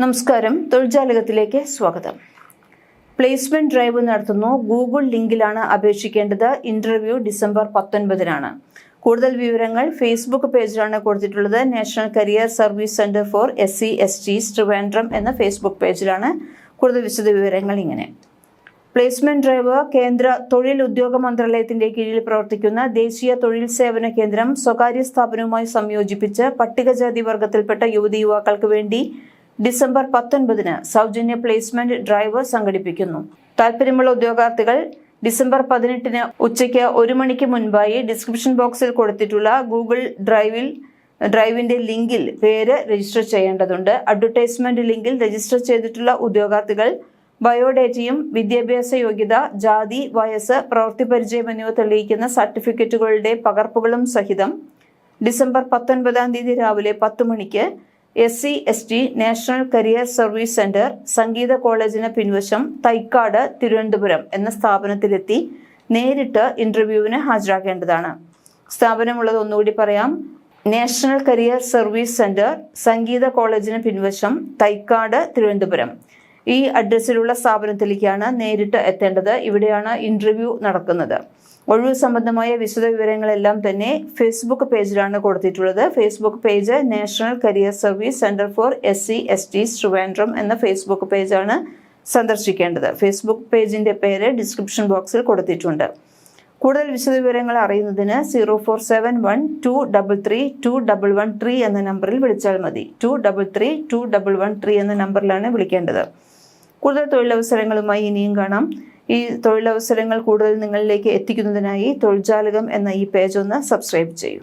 നമസ്കാരം, തൊഴിൽജാലകത്തിലേക്ക് സ്വാഗതം. പ്ലേസ്മെന്റ് ഡ്രൈവ് നടത്തുന്നു. ഗൂഗിൾ ലിങ്കിലാണ് അപേക്ഷിക്കേണ്ടത്. ഇന്റർവ്യൂ ഡിസംബർ 19-നാണ്. കൂടുതൽ വിവരങ്ങൾ ഫേസ്ബുക്ക് പേജിലാണ് കൊടുത്തിട്ടുള്ളത്. National career service centre for SC/STs Trivandrum എന്ന ഫേസ്ബുക്ക് പേജിലാണ്. കൂടുതൽ വിശദ വിവരങ്ങൾ ഇങ്ങനെ. പ്ലേസ്മെന്റ് ഡ്രൈവ് കേന്ദ്ര തൊഴിൽ ഉദ്യോഗ മന്ത്രാലയത്തിന്റെ കീഴിൽ പ്രവർത്തിക്കുന്ന ദേശീയ തൊഴിൽ സേവന കേന്ദ്രം സ്വകാര്യ സ്ഥാപനവുമായി സംയോജിപ്പിച്ച് പട്ടികജാതി വർഗത്തിൽപ്പെട്ട യുവതി യുവാക്കൾക്ക് വേണ്ടി ഡിസംബർ 19-ന് സൗജന്യ പ്ലേസ്മെന്റ് ഡ്രൈവ് സംഘടിപ്പിക്കുന്നു. താൽപര്യമുള്ള ഉദ്യോഗാർത്ഥികൾ ഡിസംബർ 18-ന് ഉച്ചയ്ക്ക് 1 മണിക്ക് മുൻപായി ഡിസ്ക്രിപ്ഷൻ ബോക്സിൽ കൊടുത്തിട്ടുള്ള ഗൂഗിൾ ഡ്രൈവിന്റെ ലിങ്കിൽ പേര് രജിസ്റ്റർ ചെയ്യേണ്ടതുണ്ട്. അഡ്വർടൈസ്മെന്റ് ലിങ്കിൽ രജിസ്റ്റർ ചെയ്തിട്ടുള്ള ഉദ്യോഗാർത്ഥികൾ ബയോഡേറ്റയും വിദ്യാഭ്യാസ യോഗ്യത, ജാതി, വയസ്സ്, പ്രവൃത്തി പരിചയം എന്നിവ തെളിയിക്കുന്ന സർട്ടിഫിക്കറ്റുകളുടെ പകർപ്പുകളും സഹിതം ഡിസംബർ 19-ാം തീയതി രാവിലെ 10 മണിക്ക് SC/ST national career service centre, Sangeetha കോളേജിന് പിൻവശം, തൈക്കാട്, തിരുവനന്തപുരം എന്ന സ്ഥാപനത്തിലെത്തി നേരിട്ട് ഇന്റർവ്യൂവിന് ഹാജരാക്കേണ്ടതാണ്. സ്ഥാപനമുള്ളത് ഒന്നുകൂടി പറയാം: national career service centre, Sangeetha കോളേജിന് പിൻവശം, തൈക്കാട്, തിരുവനന്തപുരം. ഈ അഡ്രസ്സിലുള്ള സ്ഥാപനത്തിലേക്കാണ് നേരിട്ട് എത്തേണ്ടത്. ഇവിടെയാണ് ഇന്റർവ്യൂ നടക്കുന്നത്. ഒഴിവ് സംബന്ധമായ വിശദ വിവരങ്ങളെല്ലാം തന്നെ ഫേസ്ബുക്ക് പേജിലാണ് കൊടുത്തിട്ടുള്ളത്. Facebook page national career service centre for SC/STs Trivandrum എന്ന ഫേസ്ബുക്ക് പേജാണ് സന്ദർശിക്കേണ്ടത്. ഫേസ്ബുക്ക് പേജിന്റെ പേര് ഡിസ്ക്രിപ്ഷൻ ബോക്സിൽ കൊടുത്തിട്ടുണ്ട്. കൂടുതൽ വിശദ വിവരങ്ങൾ അറിയുന്നതിന് 0471233213 എന്ന നമ്പറിൽ വിളിച്ചാൽ മതി. 233213 എന്ന നമ്പറിലാണ് വിളിക്കേണ്ടത്. കൂടുതൽ തൊഴിലവസരങ്ങളുമായി ഇനിയും കാണാം. ഈ തൊഴിലവസരങ്ങൾ കൂടുതൽ നിങ്ങളിലേക്ക് എത്തിക്കുന്നതിനായി തൊഴിൽജാലകം എന്ന ഈ പേജ് ഒന്ന് സബ്സ്ക്രൈബ് ചെയ്യൂ.